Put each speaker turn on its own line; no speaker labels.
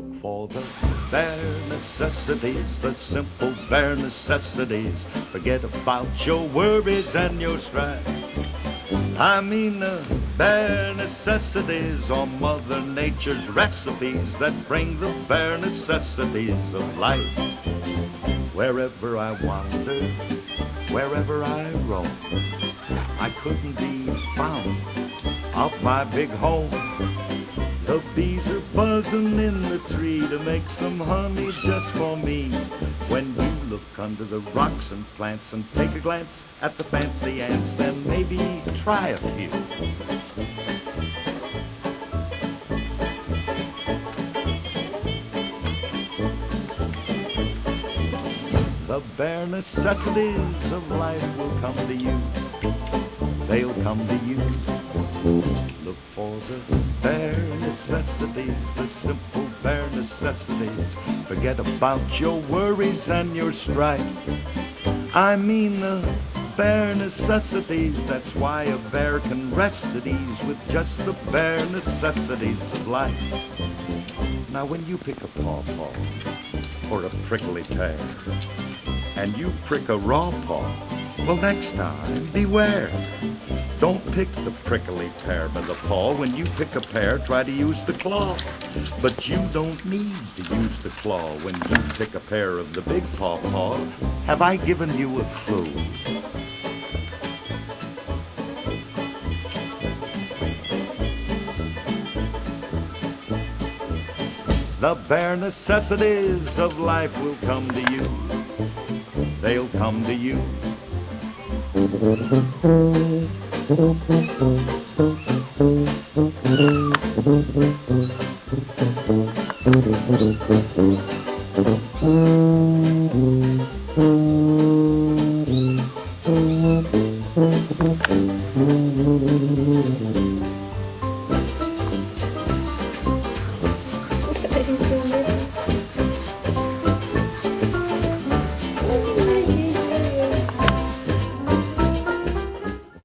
Look for the bare necessities, the simple bare necessities. Forget about your worries and your strife. I mean the bare necessities are Mother Nature's recipes that bring the bare necessities of life. Wherever I wander, wherever I roam, I couldn't be found off my big home. The bees are buzzing in the tree to make some honey just for me. When you look under the rocks and plants and take a glance at the fancy ants, then maybe try a few. The bare necessities of life will come to you. They'll come to you. Look for the bare necessities, the simple bare necessities. Forget about your worries and your strife. I mean the bare necessities. That's why a bear can rest at ease with just the bare necessities of life. Now when you pick a pawpaw or a prickly pear, and you prick a raw paw, well, next time, beware. Don't pick the prickly pear by the paw. When you pick a pear, try to use the claw. But you don't need to use the claw when you pick a pear of the big pawpaw. Have I given you a clue? The bare necessities of life will come to you. They'll come to you.